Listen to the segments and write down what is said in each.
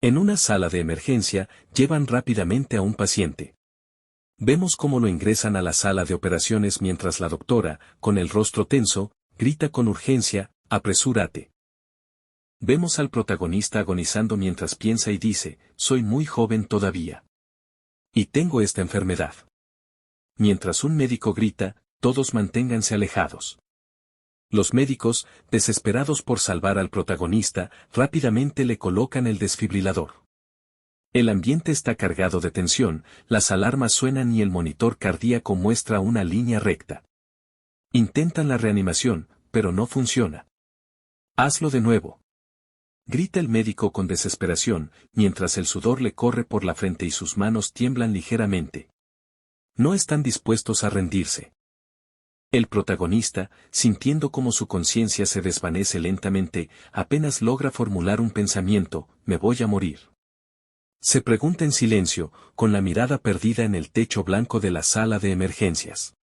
En una sala de emergencia, llevan rápidamente a un paciente. Vemos cómo lo ingresan a la sala de operaciones mientras la doctora, con el rostro tenso, grita con urgencia, «apresúrate». Vemos al protagonista agonizando mientras piensa y dice, «soy muy joven todavía. Y tengo esta enfermedad». Mientras un médico grita, «todos manténganse alejados». Los médicos, desesperados por salvar al protagonista, rápidamente le colocan el desfibrilador. El ambiente está cargado de tensión, las alarmas suenan y el monitor cardíaco muestra una línea recta. Intentan la reanimación, pero no funciona. «Hazlo de nuevo», grita el médico con desesperación, mientras el sudor le corre por la frente y sus manos tiemblan ligeramente. No están dispuestos a rendirse. El protagonista, sintiendo cómo su conciencia se desvanece lentamente, apenas logra formular un pensamiento, «me voy a morir». Se pregunta en silencio, con la mirada perdida en el techo blanco de la sala de emergencias.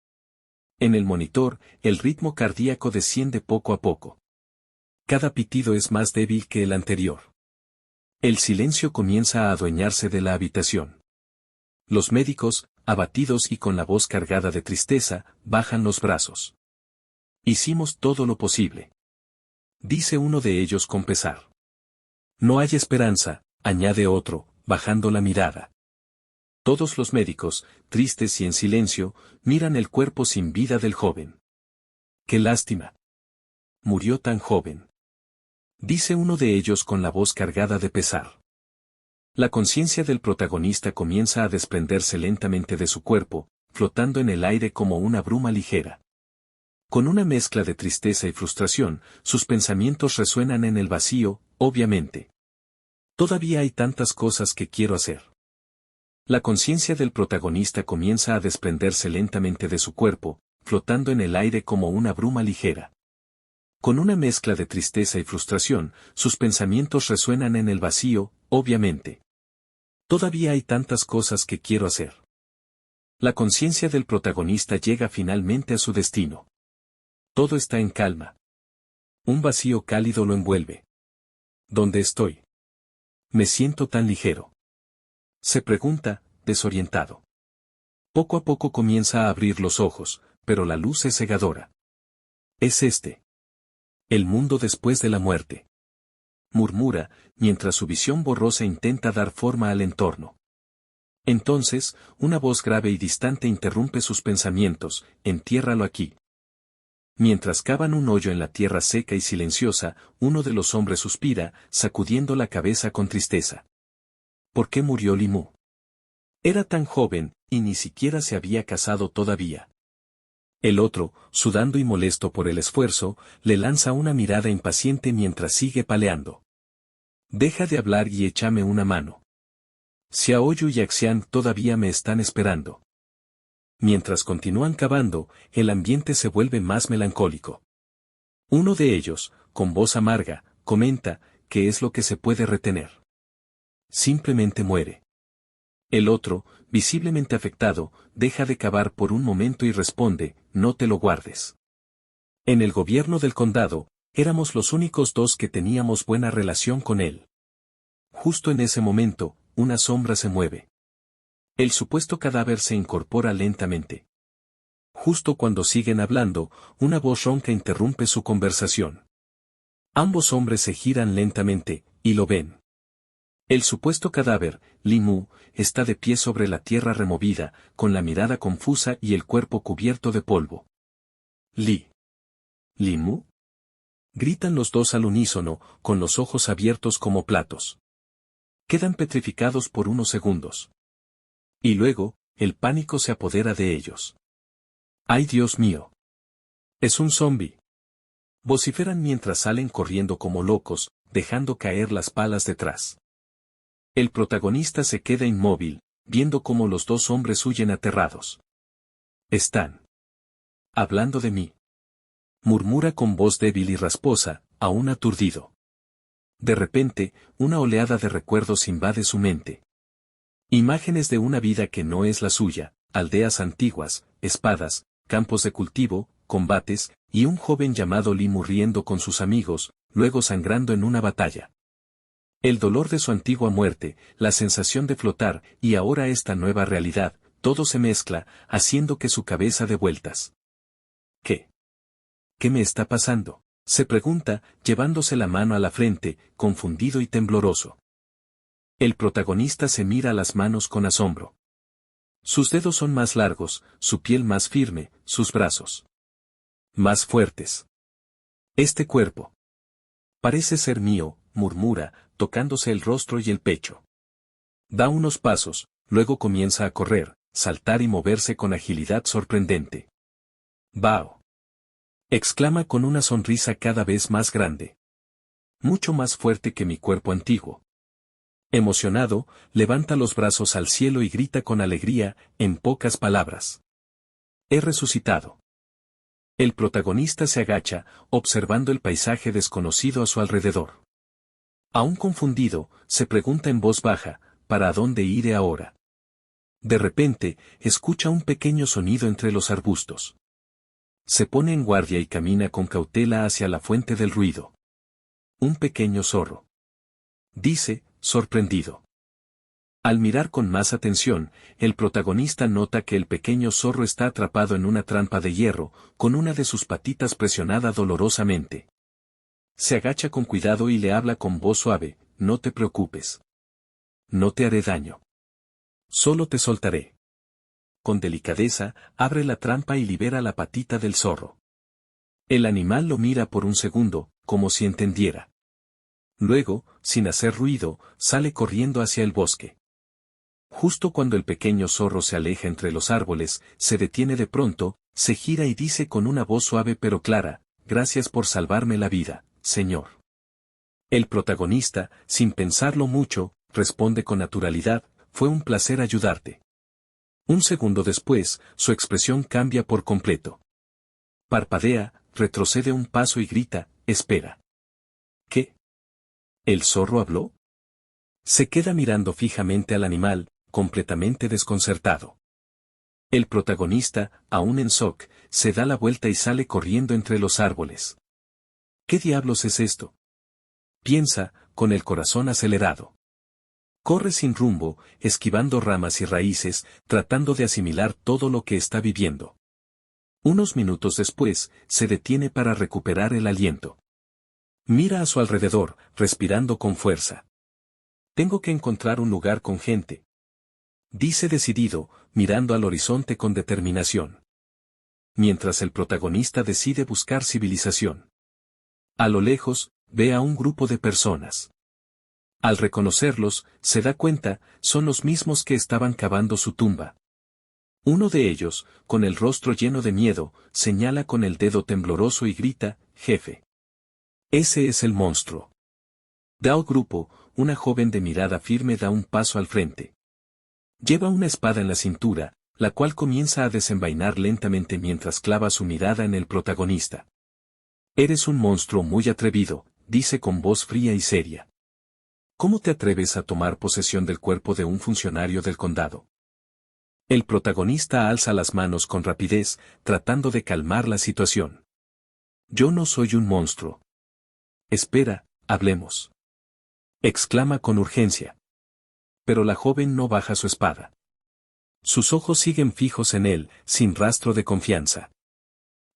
En el monitor, el ritmo cardíaco desciende poco a poco. Cada pitido es más débil que el anterior. El silencio comienza a adueñarse de la habitación. Los médicos, abatidos y con la voz cargada de tristeza, bajan los brazos. «Hicimos todo lo posible», dice uno de ellos con pesar. «No hay esperanza», añade otro, bajando la mirada. Todos los médicos, tristes y en silencio, miran el cuerpo sin vida del joven. «Qué lástima. Murió tan joven», dice uno de ellos con la voz cargada de pesar. La conciencia del protagonista comienza a desprenderse lentamente de su cuerpo, flotando en el aire como una bruma ligera. Con una mezcla de tristeza y frustración, sus pensamientos resuenan en el vacío, obviamente. «Todavía hay tantas cosas que quiero hacer». La conciencia del protagonista comienza a desprenderse lentamente de su cuerpo, flotando en el aire como una bruma ligera. Con una mezcla de tristeza y frustración, sus pensamientos resuenan en el vacío, obviamente. «Todavía hay tantas cosas que quiero hacer». La conciencia del protagonista llega finalmente a su destino. Todo está en calma. Un vacío cálido lo envuelve. «¿Dónde estoy? Me siento tan ligero». Se pregunta, desorientado. Poco a poco comienza a abrir los ojos, pero la luz es cegadora. «Es el mundo después de la muerte», murmura, mientras su visión borrosa intenta dar forma al entorno. Entonces, una voz grave y distante interrumpe sus pensamientos, «entiérralo aquí». Mientras cavan un hoyo en la tierra seca y silenciosa, uno de los hombres suspira, sacudiendo la cabeza con tristeza. ¿Por qué murió Li Mu? Era tan joven, y ni siquiera se había casado todavía. El otro, sudando y molesto por el esfuerzo, le lanza una mirada impaciente mientras sigue paleando. «Deja de hablar y échame una mano. Xiaoyu y Axian todavía me están esperando». Mientras continúan cavando, el ambiente se vuelve más melancólico. Uno de ellos, con voz amarga, comenta, «¿qué es lo que se puede retener? Simplemente muere». El otro, visiblemente afectado, deja de cavar por un momento y responde, «no te lo guardes». En el gobierno del condado, éramos los únicos dos que teníamos buena relación con él. Justo en ese momento, una sombra se mueve. El supuesto cadáver se incorpora lentamente. Justo cuando siguen hablando, una voz ronca interrumpe su conversación. Ambos hombres se giran lentamente, y lo ven. El supuesto cadáver, Li Mu, está de pie sobre la tierra removida, con la mirada confusa y el cuerpo cubierto de polvo. «¿Li Mu?», gritan los dos al unísono, con los ojos abiertos como platos. Quedan petrificados por unos segundos. Y luego, el pánico se apodera de ellos. «¡Ay, Dios mío! ¡Es un zombi!», vociferan mientras salen corriendo como locos, dejando caer las palas detrás. El protagonista se queda inmóvil, viendo cómo los dos hombres huyen aterrados. «Están hablando de mí», murmura con voz débil y rasposa, aún aturdido. De repente, una oleada de recuerdos invade su mente. Imágenes de una vida que no es la suya, aldeas antiguas, espadas, campos de cultivo, combates, y un joven llamado Li Mu riendo con sus amigos, luego sangrando en una batalla. El dolor de su antigua muerte, la sensación de flotar y ahora esta nueva realidad, todo se mezcla, haciendo que su cabeza dé vueltas. ¿Qué? ¿Qué me está pasando? Se pregunta, llevándose la mano a la frente, confundido y tembloroso. El protagonista se mira las manos con asombro. Sus dedos son más largos, su piel más firme, sus brazos más fuertes. Este cuerpo parece ser mío, murmura, tocándose el rostro y el pecho. Da unos pasos, luego comienza a correr, saltar y moverse con agilidad sorprendente. ¡Bao! Exclama con una sonrisa cada vez más grande. Mucho más fuerte que mi cuerpo antiguo. Emocionado, levanta los brazos al cielo y grita con alegría, en pocas palabras. He resucitado. El protagonista se agacha, observando el paisaje desconocido a su alrededor. Aún confundido, se pregunta en voz baja, ¿para dónde iré ahora? De repente, escucha un pequeño sonido entre los arbustos. Se pone en guardia y camina con cautela hacia la fuente del ruido. Un pequeño zorro. Dice, sorprendido. Al mirar con más atención, el protagonista nota que el pequeño zorro está atrapado en una trampa de hierro, con una de sus patitas presionada dolorosamente. Se agacha con cuidado y le habla con voz suave, no te preocupes. No te haré daño. Solo te soltaré. Con delicadeza, abre la trampa y libera la patita del zorro. El animal lo mira por un segundo, como si entendiera. Luego, sin hacer ruido, sale corriendo hacia el bosque. Justo cuando el pequeño zorro se aleja entre los árboles, se detiene de pronto, se gira y dice con una voz suave pero clara, gracias por salvarme la vida, señor. El protagonista, sin pensarlo mucho, responde con naturalidad, fue un placer ayudarte. Un segundo después, su expresión cambia por completo. Parpadea, retrocede un paso y grita, espera. ¿Qué? ¿El zorro habló? Se queda mirando fijamente al animal, completamente desconcertado. El protagonista, aún en shock, se da la vuelta y sale corriendo entre los árboles. ¿Qué diablos es esto? Piensa, con el corazón acelerado. Corre sin rumbo, esquivando ramas y raíces, tratando de asimilar todo lo que está viviendo. Unos minutos después, se detiene para recuperar el aliento. Mira a su alrededor, respirando con fuerza. Tengo que encontrar un lugar con gente. Dice decidido, mirando al horizonte con determinación. Mientras el protagonista decide buscar civilización. A lo lejos, ve a un grupo de personas. Al reconocerlos, se da cuenta, son los mismos que estaban cavando su tumba. Uno de ellos, con el rostro lleno de miedo, señala con el dedo tembloroso y grita, jefe. Ese es el monstruo. Da al grupo, una joven de mirada firme da un paso al frente. Lleva una espada en la cintura, la cual comienza a desenvainar lentamente mientras clava su mirada en el protagonista. Eres un monstruo muy atrevido, dice con voz fría y seria. ¿Cómo te atreves a tomar posesión del cuerpo de un funcionario del condado? El protagonista alza las manos con rapidez, tratando de calmar la situación. Yo no soy un monstruo. Espera, hablemos. Exclama con urgencia. Pero la joven no baja su espada. Sus ojos siguen fijos en él, sin rastro de confianza.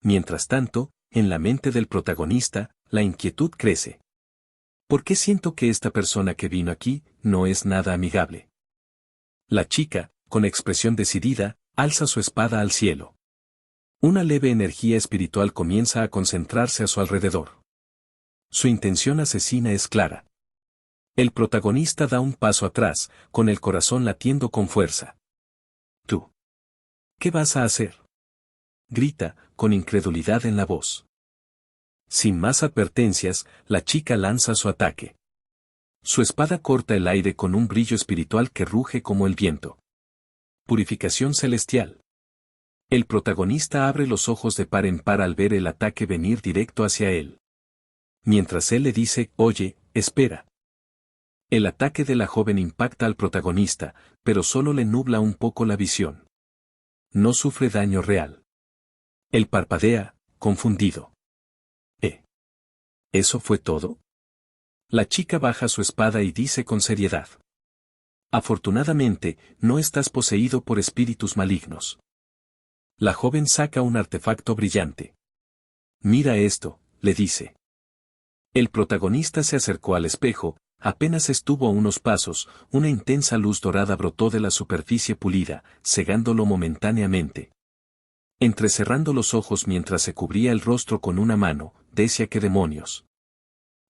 Mientras tanto, en la mente del protagonista, la inquietud crece. ¿Por qué siento que esta persona que vino aquí, no es nada amigable? La chica, con expresión decidida, alza su espada al cielo. Una leve energía espiritual comienza a concentrarse a su alrededor. Su intención asesina es clara. El protagonista da un paso atrás, con el corazón latiendo con fuerza. ¿Tú? ¿Qué vas a hacer? Grita, con incredulidad en la voz. Sin más advertencias, la chica lanza su ataque. Su espada corta el aire con un brillo espiritual que ruge como el viento. Purificación celestial. El protagonista abre los ojos de par en par al ver el ataque venir directo hacia él. Mientras él le dice, oye, espera. El ataque de la joven impacta al protagonista, pero solo le nubla un poco la visión. No sufre daño real. Él parpadea, confundido. ¿Eso fue todo? La chica baja su espada y dice con seriedad. Afortunadamente, no estás poseído por espíritus malignos. La joven saca un artefacto brillante. Mira esto, le dice. El protagonista se acercó al espejo, apenas estuvo a unos pasos, una intensa luz dorada brotó de la superficie pulida, cegándolo momentáneamente. Entrecerrando los ojos mientras se cubría el rostro con una mano, decía que demonios.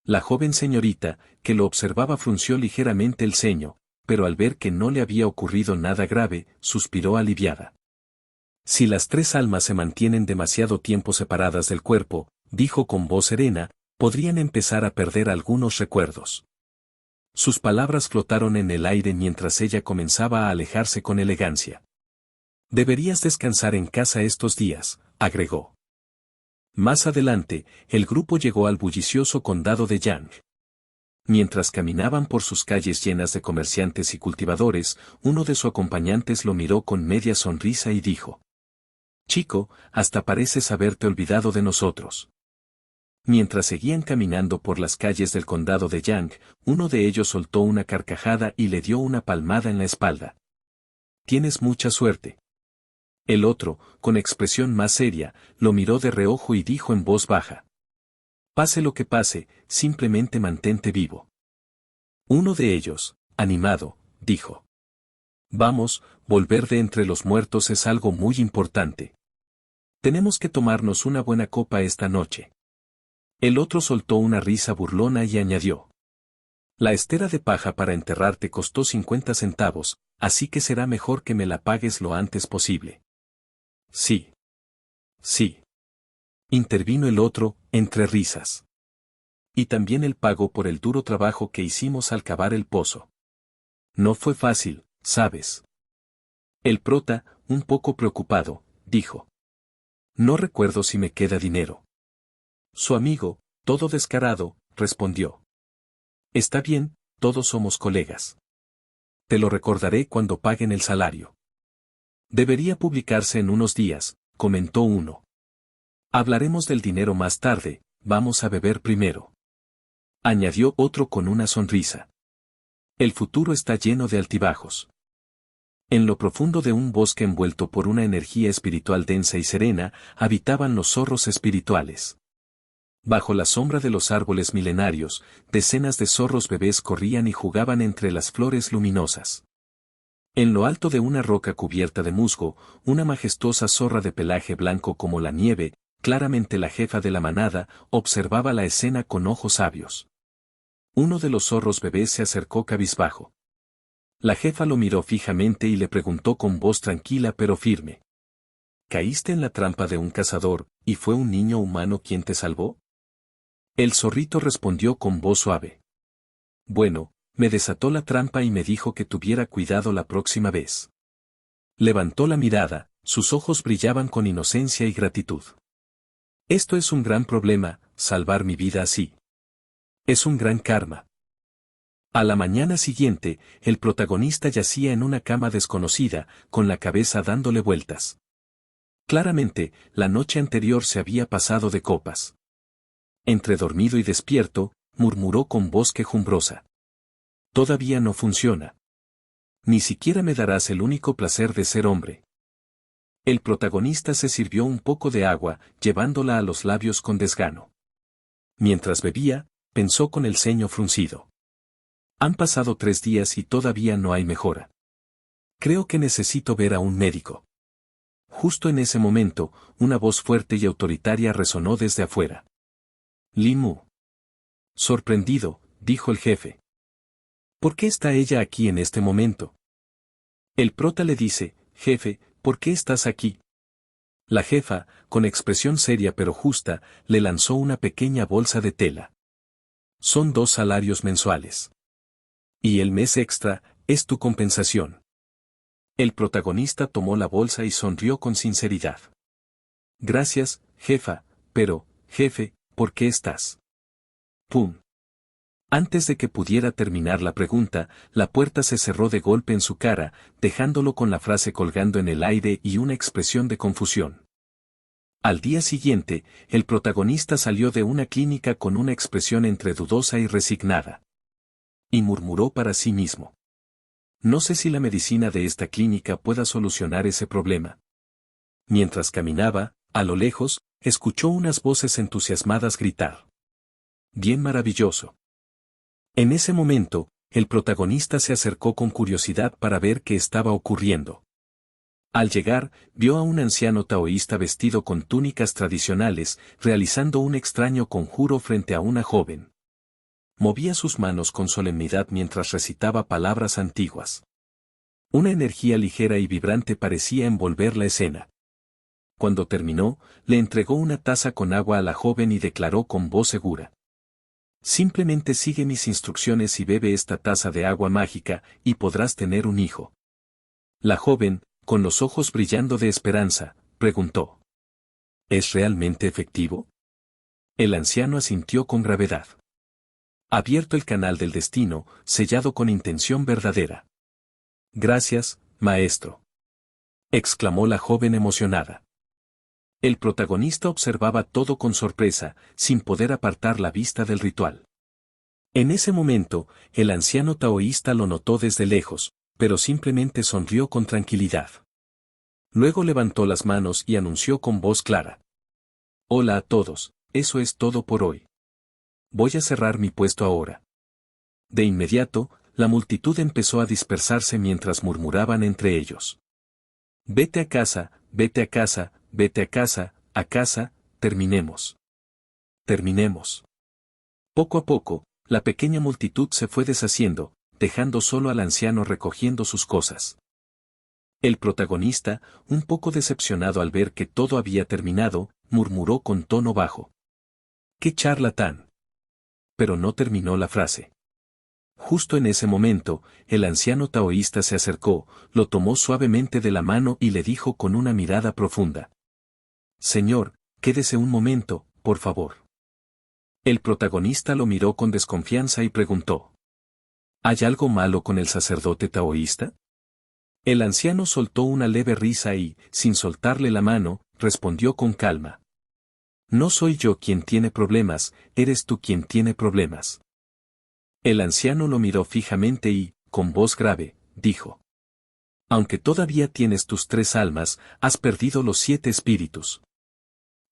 La joven señorita, que lo observaba frunció ligeramente el ceño, pero al ver que no le había ocurrido nada grave, suspiró aliviada. Si las tres almas se mantienen demasiado tiempo separadas del cuerpo, dijo con voz serena, podrían empezar a perder algunos recuerdos. Sus palabras flotaron en el aire mientras ella comenzaba a alejarse con elegancia. Deberías descansar en casa estos días, agregó. Más adelante, el grupo llegó al bullicioso condado de Yang. Mientras caminaban por sus calles llenas de comerciantes y cultivadores, uno de sus acompañantes lo miró con media sonrisa y dijo: Chico, hasta pareces haberte olvidado de nosotros. Mientras seguían caminando por las calles del condado de Yang, uno de ellos soltó una carcajada y le dio una palmada en la espalda. Tienes mucha suerte. El otro, con expresión más seria, lo miró de reojo y dijo en voz baja: Pase lo que pase, simplemente mantente vivo. Uno de ellos, animado, dijo: Vamos, volver de entre los muertos es algo muy importante. Tenemos que tomarnos una buena copa esta noche. El otro soltó una risa burlona y añadió: La estera de paja para enterrarte costó 50 centavos, así que será mejor que me la pagues lo antes posible. Sí. Sí. Intervino el otro, entre risas. Y también el pago por el duro trabajo que hicimos al cavar el pozo. No fue fácil, ¿sabes? El prota, un poco preocupado, dijo: No recuerdo si me queda dinero. Su amigo, todo descarado, respondió: Está bien, todos somos colegas. Te lo recordaré cuando paguen el salario. Debería publicarse en unos días, comentó uno. Hablaremos del dinero más tarde, vamos a beber primero. Añadió otro con una sonrisa. El futuro está lleno de altibajos. En lo profundo de un bosque envuelto por una energía espiritual densa y serena, habitaban los zorros espirituales. Bajo la sombra de los árboles milenarios, decenas de zorros bebés corrían y jugaban entre las flores luminosas. En lo alto de una roca cubierta de musgo, una majestuosa zorra de pelaje blanco como la nieve, claramente la jefa de la manada, observaba la escena con ojos sabios. Uno de los zorros bebés se acercó cabizbajo. La jefa lo miró fijamente y le preguntó con voz tranquila pero firme: ¿Caíste en la trampa de un cazador, y fue un niño humano quien te salvó? El zorrito respondió con voz suave: Bueno, me desató la trampa y me dijo que tuviera cuidado la próxima vez. Levantó la mirada, sus ojos brillaban con inocencia y gratitud. Esto es un gran problema, salvar mi vida así. Es un gran karma. A la mañana siguiente, el protagonista yacía en una cama desconocida, con la cabeza dándole vueltas. Claramente, la noche anterior se había pasado de copas. Entre dormido y despierto, murmuró con voz quejumbrosa: Todavía no funciona. Ni siquiera me darás el único placer de ser hombre. El protagonista se sirvió un poco de agua, llevándola a los labios con desgano. Mientras bebía, pensó con el ceño fruncido: Han pasado 3 días y todavía no hay mejora. Creo que necesito ver a un médico. Justo en ese momento, una voz fuerte y autoritaria resonó desde afuera. Limu. Sorprendido, dijo el jefe. ¿Por qué está ella aquí en este momento? El prota le dice: Jefe, ¿por qué estás aquí? La jefa, con expresión seria pero justa, le lanzó una pequeña bolsa de tela. Son 2 salarios mensuales. Y el mes extra, es tu compensación. El protagonista tomó la bolsa y sonrió con sinceridad. Gracias, jefa, pero, jefe, ¿por qué estás? ¡Pum! Antes de que pudiera terminar la pregunta, la puerta se cerró de golpe en su cara, dejándolo con la frase colgando en el aire y una expresión de confusión. Al día siguiente, el protagonista salió de una clínica con una expresión entre dudosa y resignada. Y murmuró para sí mismo. No sé si la medicina de esta clínica pueda solucionar ese problema. Mientras caminaba, a lo lejos, escuchó unas voces entusiasmadas gritar. Bien maravilloso. En ese momento, el protagonista se acercó con curiosidad para ver qué estaba ocurriendo. Al llegar, vio a un anciano taoísta vestido con túnicas tradicionales, realizando un extraño conjuro frente a una joven. Movía sus manos con solemnidad mientras recitaba palabras antiguas. Una energía ligera y vibrante parecía envolver la escena. Cuando terminó, le entregó una taza con agua a la joven y declaró con voz segura. Simplemente sigue mis instrucciones y bebe esta taza de agua mágica, y podrás tener un hijo. La joven, con los ojos brillando de esperanza, preguntó. ¿Es realmente efectivo? El anciano asintió con gravedad. Abierto el canal del destino, sellado con intención verdadera. Gracias, maestro. Exclamó la joven emocionada. El protagonista observaba todo con sorpresa, sin poder apartar la vista del ritual. En ese momento, el anciano taoísta lo notó desde lejos, pero simplemente sonrió con tranquilidad. Luego levantó las manos y anunció con voz clara. Hola a todos, eso es todo por hoy. Voy a cerrar mi puesto ahora. De inmediato, la multitud empezó a dispersarse mientras murmuraban entre ellos. Vete a casa, vete a casa, vete a casa, terminemos. Terminemos. Poco a poco, la pequeña multitud se fue deshaciendo, dejando solo al anciano recogiendo sus cosas. El protagonista, un poco decepcionado al ver que todo había terminado, murmuró con tono bajo. ¡Qué charlatán! Pero no terminó la frase. Justo en ese momento, el anciano taoísta se acercó, lo tomó suavemente de la mano y le dijo con una mirada profunda. Señor, quédese un momento, por favor. El protagonista lo miró con desconfianza y preguntó. ¿Hay algo malo con el sacerdote taoísta? El anciano soltó una leve risa y, sin soltarle la mano, respondió con calma. No soy yo quien tiene problemas, eres tú quien tiene problemas. El anciano lo miró fijamente y, con voz grave, dijo. Aunque todavía tienes tus 3 almas, has perdido los 7 espíritus.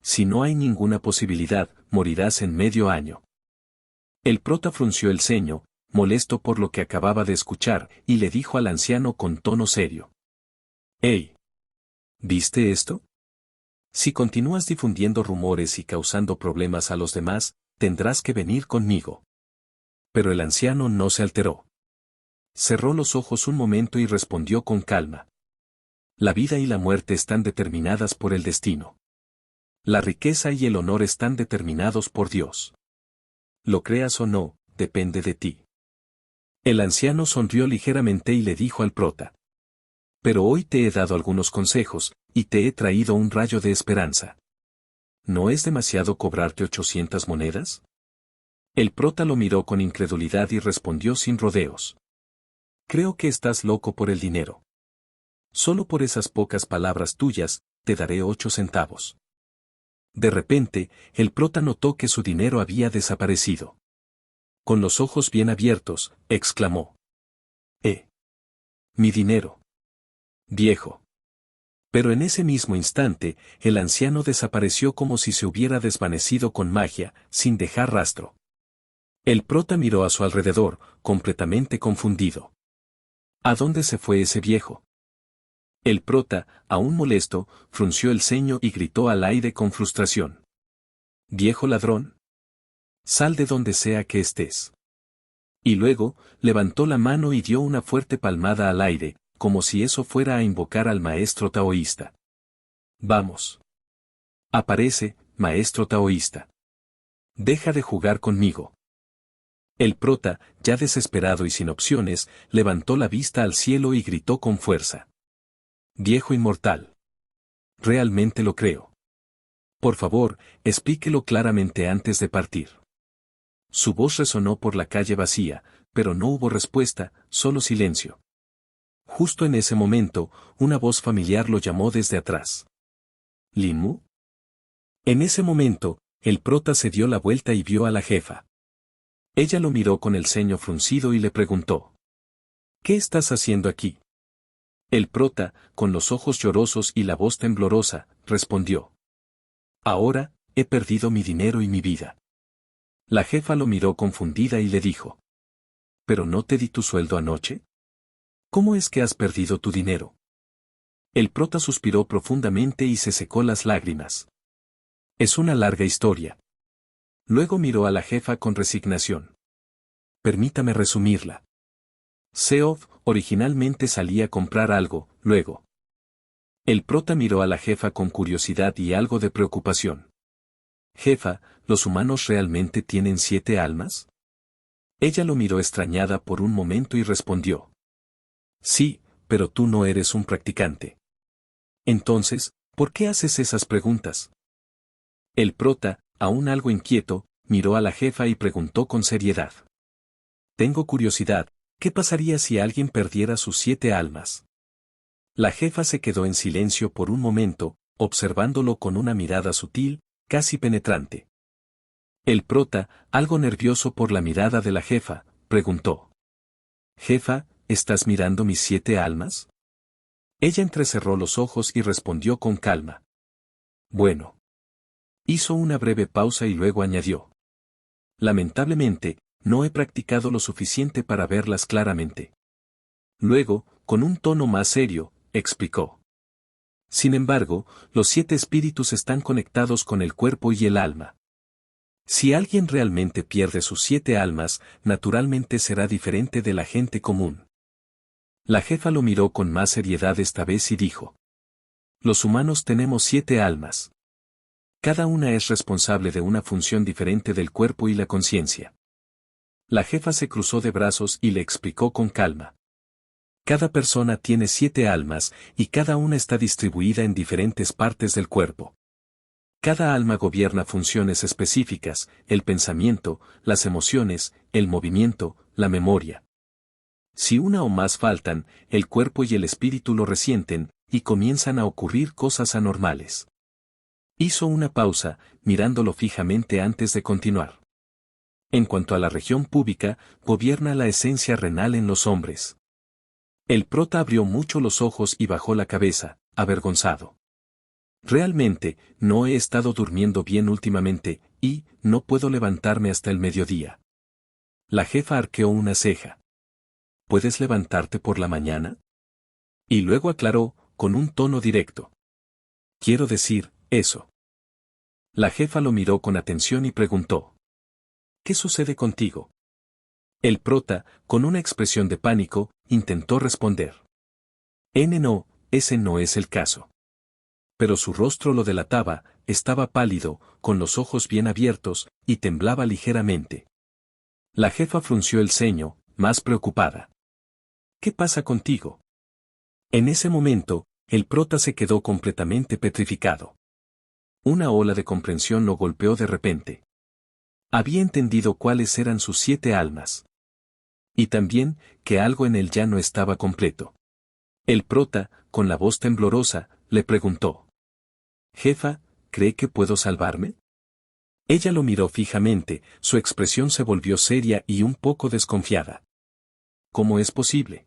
Si no hay ninguna posibilidad, morirás en medio año. El prota frunció el ceño, molesto por lo que acababa de escuchar, y le dijo al anciano con tono serio. «Hey. ¿Viste esto? Si continúas difundiendo rumores y causando problemas a los demás, tendrás que venir conmigo». Pero el anciano no se alteró. Cerró los ojos un momento y respondió con calma. La vida y la muerte están determinadas por el destino. La riqueza y el honor están determinados por Dios. Lo creas o no, depende de ti. El anciano sonrió ligeramente y le dijo al prota. Pero hoy te he dado algunos consejos, y te he traído un rayo de esperanza. ¿No es demasiado cobrarte 800 monedas? El prota lo miró con incredulidad y respondió sin rodeos. Creo que estás loco por el dinero. Solo por esas pocas palabras tuyas, te daré 8 centavos. De repente, el prota notó que su dinero había desaparecido. Con los ojos bien abiertos, exclamó. Mi dinero. Viejo. Pero en ese mismo instante, el anciano desapareció como si se hubiera desvanecido con magia, sin dejar rastro. El prota miró a su alrededor, completamente confundido. ¿A dónde se fue ese viejo? El prota, aún molesto, frunció el ceño y gritó al aire con frustración. «Viejo ladrón. Sal de donde sea que estés». Y luego, levantó la mano y dio una fuerte palmada al aire, como si eso fuera a invocar al maestro taoísta. «Vamos. Aparece, maestro taoísta. Deja de jugar conmigo». El prota, ya desesperado y sin opciones, levantó la vista al cielo y gritó con fuerza. «Viejo inmortal. Realmente lo creo. Por favor, explíquelo claramente antes de partir». Su voz resonó por la calle vacía, pero no hubo respuesta, solo silencio. Justo en ese momento, una voz familiar lo llamó desde atrás. «¿Linmu?» En ese momento, el prota se dio la vuelta y vio a la jefa. Ella lo miró con el ceño fruncido y le preguntó: ¿Qué estás haciendo aquí? El prota, con los ojos llorosos y la voz temblorosa, respondió: Ahora, he perdido mi dinero y mi vida. La jefa lo miró confundida y le dijo: ¿Pero no te di tu sueldo anoche? ¿Cómo es que has perdido tu dinero? El prota suspiró profundamente y se secó las lágrimas. Es una larga historia. Luego miró a la jefa con resignación. Permítame resumirla. Seof originalmente salía a comprar algo, luego. El prota miró a la jefa con curiosidad y algo de preocupación. Jefa, ¿los humanos realmente tienen 7 almas? Ella lo miró extrañada por un momento y respondió: Sí, pero tú no eres un practicante. Entonces, ¿por qué haces esas preguntas? El prota, aún algo inquieto, miró a la jefa y preguntó con seriedad: Tengo curiosidad, ¿qué pasaría si alguien perdiera sus 7 almas? La jefa se quedó en silencio por un momento, observándolo con una mirada sutil, casi penetrante. El prota, algo nervioso por la mirada de la jefa, preguntó: Jefa, ¿estás mirando mis 7 almas? Ella entrecerró los ojos y respondió con calma: Bueno. Hizo una breve pausa y luego añadió: Lamentablemente, no he practicado lo suficiente para verlas claramente. Luego, con un tono más serio, explicó: Sin embargo, los 7 espíritus están conectados con el cuerpo y el alma. Si alguien realmente pierde sus 7 almas, naturalmente será diferente de la gente común. La jefa lo miró con más seriedad esta vez y dijo: Los humanos tenemos 7 almas. Cada una es responsable de una función diferente del cuerpo y la conciencia. La jefa se cruzó de brazos y le explicó con calma: Cada persona tiene 7 almas, y cada una está distribuida en diferentes partes del cuerpo. Cada alma gobierna funciones específicas: el pensamiento, las emociones, el movimiento, la memoria. Si una o más faltan, el cuerpo y el espíritu lo resienten, y comienzan a ocurrir cosas anormales. Hizo una pausa, mirándolo fijamente antes de continuar. En cuanto a la región púbica, gobierna la esencia renal en los hombres. El prota abrió mucho los ojos y bajó la cabeza, avergonzado. Realmente, no he estado durmiendo bien últimamente, y no puedo levantarme hasta el mediodía. La jefa arqueó una ceja. ¿Puedes levantarte por la mañana? Y luego aclaró, con un tono directo: Quiero decir, eso. La jefa lo miró con atención y preguntó: ¿Qué sucede contigo? El prota, con una expresión de pánico, intentó responder: No, ese no es el caso. Pero su rostro lo delataba, estaba pálido, con los ojos bien abiertos, y temblaba ligeramente. La jefa frunció el ceño, más preocupada. ¿Qué pasa contigo? En ese momento, el prota se quedó completamente petrificado. Una ola de comprensión lo golpeó de repente. Había entendido cuáles eran sus 7 almas. Y también, que algo en él ya no estaba completo. El prota, con la voz temblorosa, le preguntó: Jefa, ¿cree que puedo salvarme? Ella lo miró fijamente, su expresión se volvió seria y un poco desconfiada. ¿Cómo es posible?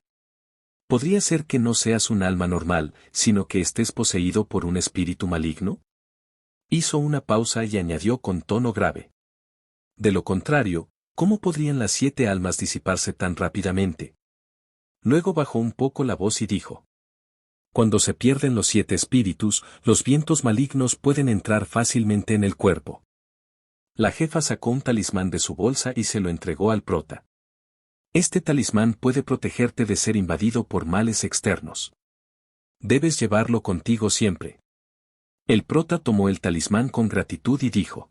¿Podría ser que no seas un alma normal, sino que estés poseído por un espíritu maligno? Hizo una pausa y añadió con tono grave: De lo contrario, ¿cómo podrían las 7 almas disiparse tan rápidamente? Luego bajó un poco la voz y dijo: Cuando se pierden los 7 espíritus, los vientos malignos pueden entrar fácilmente en el cuerpo. La jefa sacó un talismán de su bolsa y se lo entregó al prota. Este talismán puede protegerte de ser invadido por males externos. Debes llevarlo contigo siempre. El prota tomó el talismán con gratitud y dijo: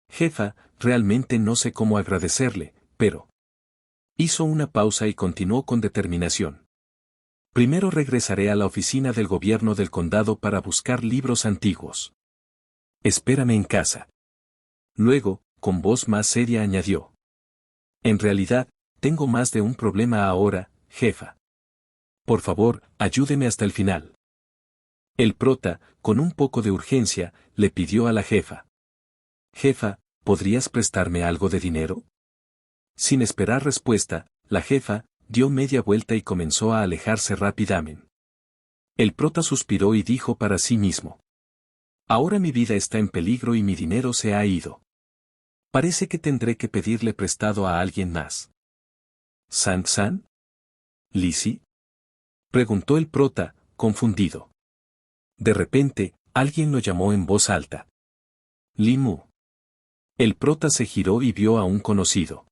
Jefa, realmente no sé cómo agradecerle, pero... Hizo una pausa y continuó con determinación: Primero regresaré a la oficina del gobierno del condado para buscar libros antiguos. Espérame en casa. Luego, con voz más seria añadió: En realidad, tengo más de un problema ahora, jefa. Por favor, ayúdeme hasta el final. El prota, con un poco de urgencia, le pidió a la jefa. Jefa, ¿podrías prestarme algo de dinero? Sin esperar respuesta, la jefa, dio media vuelta y comenzó a alejarse rápidamente. El prota suspiró y dijo para sí mismo. Ahora mi vida está en peligro y mi dinero se ha ido. Parece que tendré que pedirle prestado a alguien más. ¿San? ¿Lizzie? Preguntó el prota, confundido. De repente, alguien lo llamó en voz alta. Limu. El prota se giró y vio a un conocido.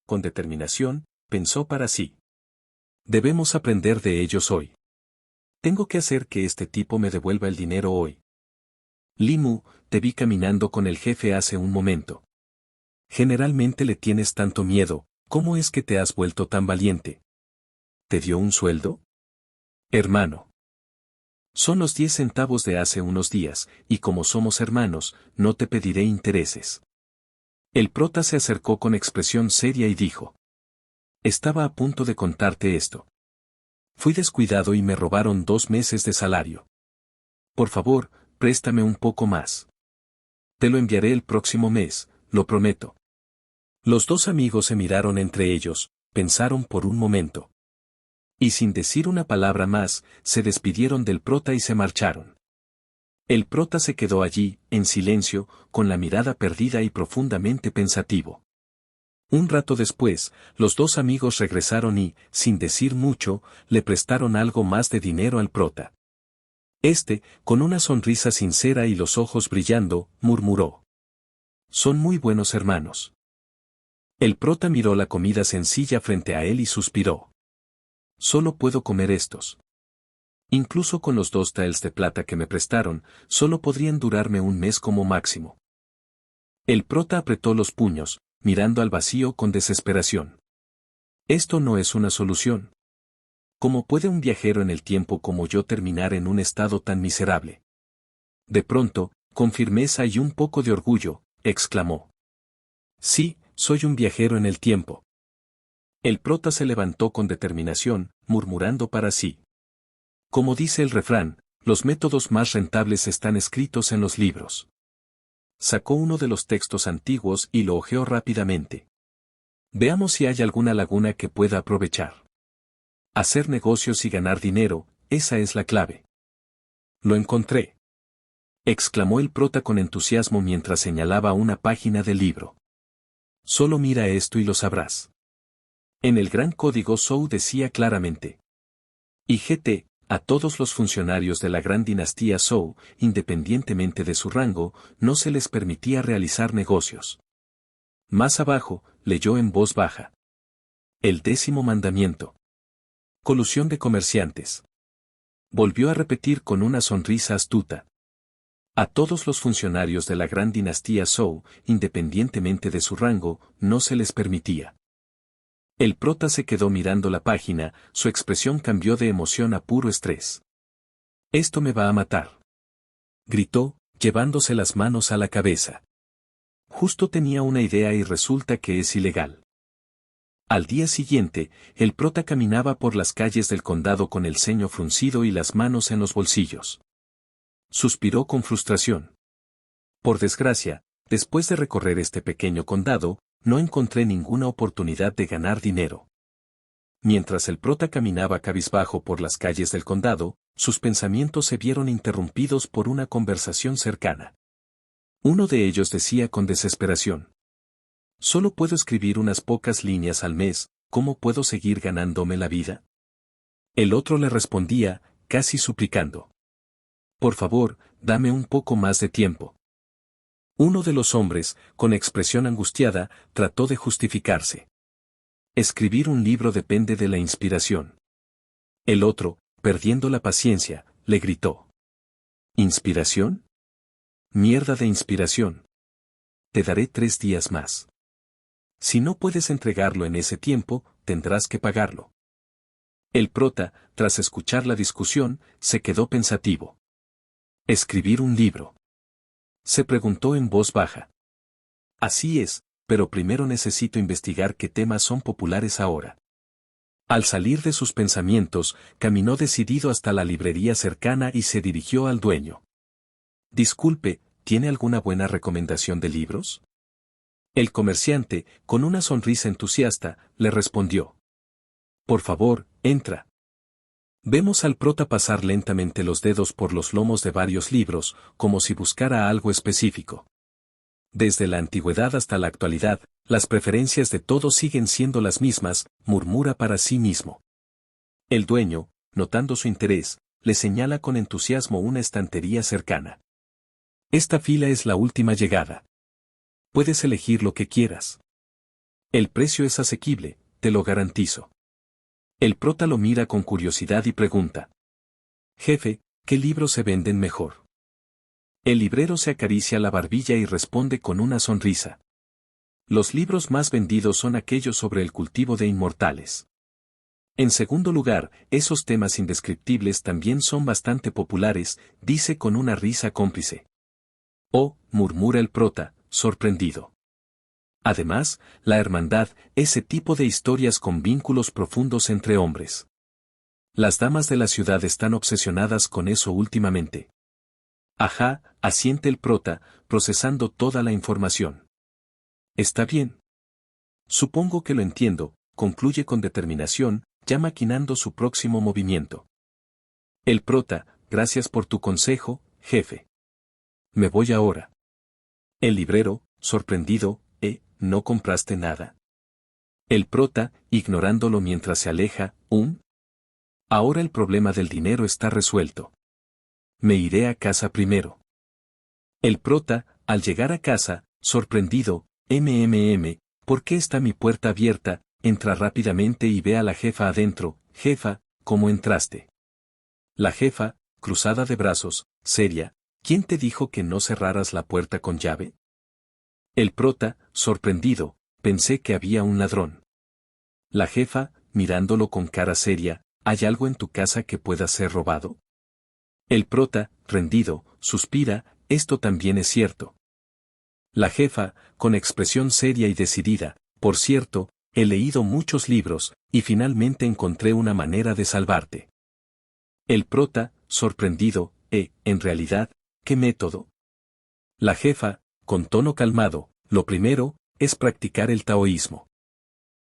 Con determinación, pensó para sí. Debemos aprender de ellos hoy. Tengo que hacer que este tipo me devuelva el dinero hoy. Limu, te vi caminando con el jefe hace un momento. Generalmente le tienes tanto miedo, ¿cómo es que te has vuelto tan valiente? ¿Te dio un sueldo? Hermano. Son los 10 centavos de hace unos días, y como somos hermanos, no te pediré intereses. El prota se acercó con expresión seria y dijo. Estaba a punto de contarte esto. Fui descuidado y me robaron 2 meses de salario. Por favor, préstame un poco más. Te lo enviaré el próximo mes, lo prometo. Los dos amigos se miraron entre ellos, pensaron por un momento. Y sin decir una palabra más, se despidieron del prota y se marcharon. El prota se quedó allí, en silencio, con la mirada perdida y profundamente pensativo. Un rato después, los dos amigos regresaron y, sin decir mucho, le prestaron algo más de dinero al prota. Este, con una sonrisa sincera y los ojos brillando, murmuró. Son muy buenos hermanos. El prota miró la comida sencilla frente a él y suspiró. Solo puedo comer estos. Incluso con los 2 taels de plata que me prestaron, solo podrían durarme un mes como máximo. El prota apretó los puños, mirando al vacío con desesperación. Esto no es una solución. ¿Cómo puede un viajero en el tiempo como yo terminar en un estado tan miserable? De pronto, con firmeza y un poco de orgullo, exclamó. Sí, soy un viajero en el tiempo. El prota se levantó con determinación, murmurando para sí. Como dice el refrán, los métodos más rentables están escritos en los libros. Sacó uno de los textos antiguos y lo hojeó rápidamente. Veamos si hay alguna laguna que pueda aprovechar. Hacer negocios y ganar dinero, esa es la clave. Lo encontré. Exclamó el prota con entusiasmo mientras señalaba una página del libro. Solo mira esto y lo sabrás. En el Gran Código Zhou decía claramente. IGT, a todos los funcionarios de la gran dinastía Zhou, independientemente de su rango, no se les permitía realizar negocios. Más abajo, leyó en voz baja. El 10º mandamiento. Colusión de comerciantes. Volvió a repetir con una sonrisa astuta. A todos los funcionarios de la gran dinastía Zhou, independientemente de su rango, no se les permitía. El prota se quedó mirando la página, su expresión cambió de emoción a puro estrés. Esto me va a matar. Gritó, llevándose las manos a la cabeza. Justo tenía una idea y resulta que es ilegal. Al día siguiente, el prota caminaba por las calles del condado con el ceño fruncido y las manos en los bolsillos. Suspiró con frustración. Por desgracia, después de recorrer este pequeño condado, no encontré ninguna oportunidad de ganar dinero. Mientras el prota caminaba cabizbajo por las calles del condado, sus pensamientos se vieron interrumpidos por una conversación cercana. Uno de ellos decía con desesperación. Solo puedo escribir unas pocas líneas al mes, ¿cómo puedo seguir ganándome la vida? El otro le respondía, casi suplicando. Por favor, dame un poco más de tiempo. Uno de los hombres, con expresión angustiada, trató de justificarse. Escribir un libro depende de la inspiración. El otro, perdiendo la paciencia, le gritó. ¿Inspiración? Mierda de inspiración. Te daré 3 días más. Si no puedes entregarlo en ese tiempo, tendrás que pagarlo. El prota, tras escuchar la discusión, se quedó pensativo. ¿Escribir un libro? Se preguntó en voz baja. Así es, pero primero necesito investigar qué temas son populares ahora. Al salir de sus pensamientos, caminó decidido hasta la librería cercana y se dirigió al dueño. Disculpe, ¿tiene alguna buena recomendación de libros? El comerciante, con una sonrisa entusiasta, le respondió. Por favor, entra. Vemos al prota pasar lentamente los dedos por los lomos de varios libros, como si buscara algo específico. Desde la antigüedad hasta la actualidad, las preferencias de todos siguen siendo las mismas, murmura para sí mismo. El dueño, notando su interés, le señala con entusiasmo una estantería cercana. Esta fila es la última llegada. Puedes elegir lo que quieras. El precio es asequible, te lo garantizo. El prota lo mira con curiosidad y pregunta. Jefe, ¿qué libros se venden mejor? El librero se acaricia la barbilla y responde con una sonrisa. Los libros más vendidos son aquellos sobre el cultivo de inmortales. En segundo lugar, esos temas indescriptibles también son bastante populares, dice con una risa cómplice. Oh, murmura el prota, sorprendido. Además, la hermandad, ese tipo de historias con vínculos profundos entre hombres. Las damas de la ciudad están obsesionadas con eso últimamente. Ajá, asiente el prota, procesando toda la información. Está bien. Supongo que lo entiendo, concluye con determinación, ya maquinando su próximo movimiento. El prota, gracias por tu consejo, jefe. Me voy ahora. El librero, sorprendido, ¿no compraste nada? El prota, ignorándolo mientras se aleja, Ahora el problema del dinero está resuelto. Me iré a casa primero. El prota, al llegar a casa, sorprendido, ¿por qué está mi puerta abierta? Entra rápidamente y ve a la jefa adentro. Jefa, ¿cómo entraste? La jefa, cruzada de brazos, seria, ¿quién te dijo que no cerraras la puerta con llave? El prota, sorprendido, pensé que había un ladrón. La jefa, mirándolo con cara seria, ¿hay algo en tu casa que pueda ser robado? El prota, rendido, suspira, esto también es cierto. La jefa, con expresión seria y decidida, por cierto, he leído muchos libros, y finalmente encontré una manera de salvarte. El prota, sorprendido, en realidad, ¿qué método? La jefa, con tono calmado, lo primero, es practicar el taoísmo.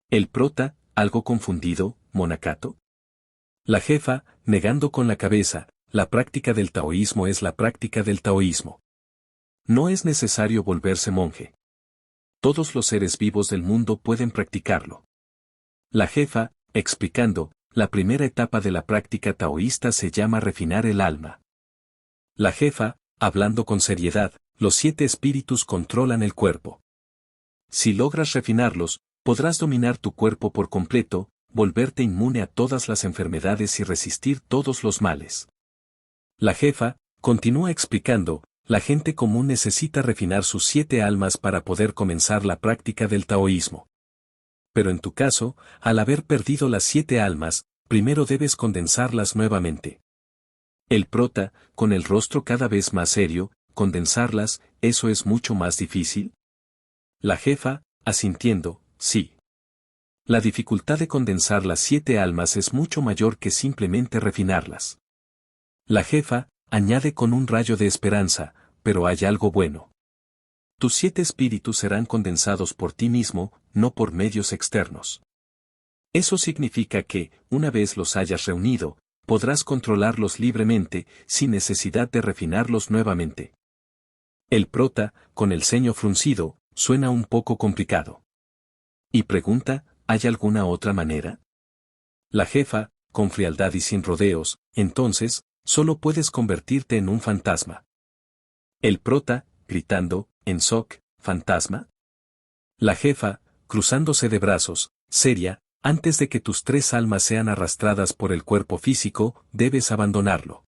El prota, algo confundido, monacato. La jefa, negando con la cabeza, la práctica del taoísmo es la práctica del taoísmo. No es necesario volverse monje. Todos los seres vivos del mundo pueden practicarlo. La jefa, explicando, la primera etapa de la práctica taoísta se llama refinar el alma. La jefa, hablando con seriedad, los 7 espíritus controlan el cuerpo. Si logras refinarlos, podrás dominar tu cuerpo por completo, volverte inmune a todas las enfermedades y resistir todos los males. La jefa, continúa explicando, la gente común necesita refinar sus 7 almas para poder comenzar la práctica del taoísmo. Pero en tu caso, al haber perdido las 7 almas, primero debes condensarlas nuevamente. El prota, con el rostro cada vez más serio, condensarlas, ¿eso es mucho más difícil? La jefa, asintiendo, sí. La dificultad de condensar las 7 almas es mucho mayor que simplemente refinarlas. La jefa, añade con un rayo de esperanza, pero hay algo bueno. Tus 7 espíritus serán condensados por ti mismo, no por medios externos. Eso significa que, una vez los hayas reunido, podrás controlarlos libremente, sin necesidad de refinarlos nuevamente. El prota, con el ceño fruncido, suena un poco complicado. Y pregunta, ¿hay alguna otra manera? La jefa, con frialdad y sin rodeos, entonces, solo puedes convertirte en un fantasma. El prota, gritando, en shock, ¿fantasma? La jefa, cruzándose de brazos, seria, antes de que tus 3 almas sean arrastradas por el cuerpo físico, debes abandonarlo.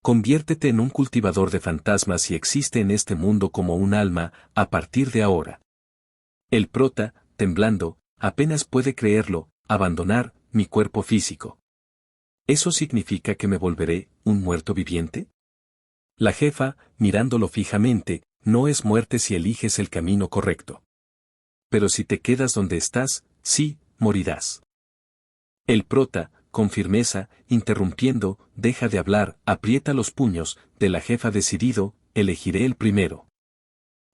Conviértete en un cultivador de fantasmas y existe en este mundo como un alma, a partir de ahora. El prota, temblando, apenas puede creerlo, abandonar mi cuerpo físico. ¿Eso significa que me volveré un muerto viviente? La jefa, mirándolo fijamente, no es muerte si eliges el camino correcto. Pero si te quedas donde estás, sí, morirás. El prota, con firmeza, interrumpiendo, deja de hablar, aprieta los puños, de la jefa decidido, elegiré el primero.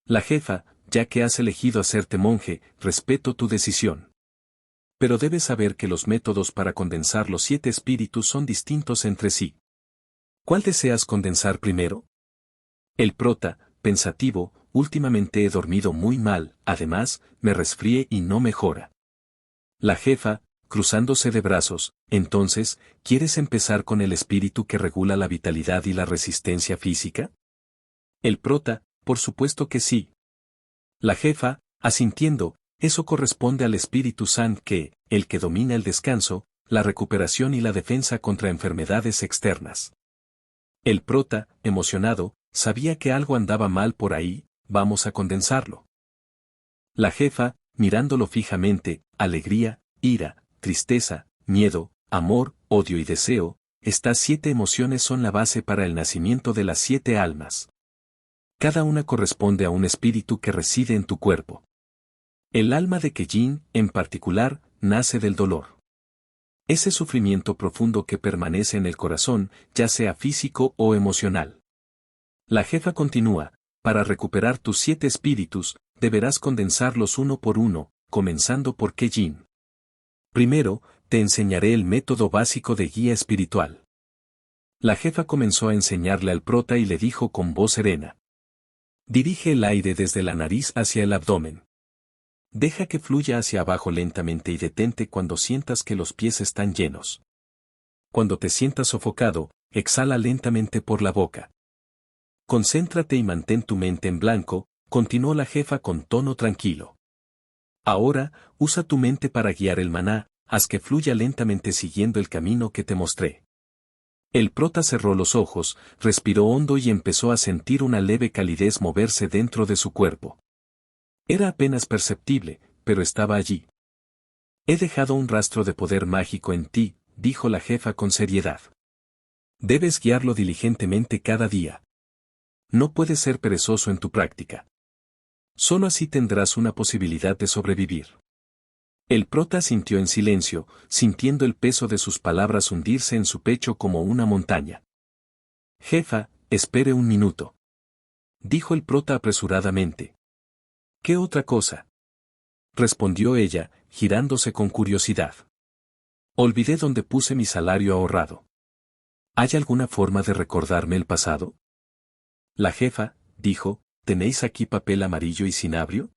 La jefa, ya que has elegido hacerte monje, respeto tu decisión. Pero debes saber que los métodos para condensar los 7 espíritus son distintos entre sí. ¿Cuál deseas condensar primero? El prota, pensativo, últimamente he dormido muy mal, además, me resfrié y no mejora. La jefa, cruzándose de brazos, entonces, ¿quieres empezar con el espíritu que regula la vitalidad y la resistencia física? El prota, por supuesto que sí. La jefa, asintiendo, eso corresponde al Espíritu San que, el que domina el descanso, la recuperación y la defensa contra enfermedades externas. El prota, emocionado, sabía que algo andaba mal por ahí, vamos a condensarlo. La jefa, mirándolo fijamente, alegría, ira, tristeza, miedo, amor, odio y deseo, estas 7 emociones son la base para el nacimiento de las 7 almas. Cada una corresponde a un espíritu que reside en tu cuerpo. El alma de Kejin, en particular, nace del dolor. Ese sufrimiento profundo que permanece en el corazón, ya sea físico o emocional. La jefa continúa, para recuperar tus 7 espíritus, deberás condensarlos uno por uno, comenzando por Kejin. Primero, te enseñaré el método básico de guía espiritual. La jefa comenzó a enseñarle al prota y le dijo con voz serena. Dirige el aire desde la nariz hacia el abdomen. Deja que fluya hacia abajo lentamente y detente cuando sientas que los pies están llenos. Cuando te sientas sofocado, exhala lentamente por la boca. Concéntrate y mantén tu mente en blanco, continuó la jefa con tono tranquilo. Ahora, usa tu mente para guiar el maná, haz que fluya lentamente siguiendo el camino que te mostré. El prota cerró los ojos, respiró hondo y empezó a sentir una leve calidez moverse dentro de su cuerpo. Era apenas perceptible, pero estaba allí. He dejado un rastro de poder mágico en ti, dijo la jefa con seriedad. Debes guiarlo diligentemente cada día. No puedes ser perezoso en tu práctica. Solo así tendrás una posibilidad de sobrevivir. El prota sintió en silencio, sintiendo el peso de sus palabras hundirse en su pecho como una montaña. Jefa, espere un minuto. Dijo el prota apresuradamente. ¿Qué otra cosa? Respondió ella, girándose con curiosidad. Olvidé dónde puse mi salario ahorrado. ¿Hay alguna forma de recordarme el pasado? La jefa, dijo, ¿tenéis aquí papel amarillo y cinabrio?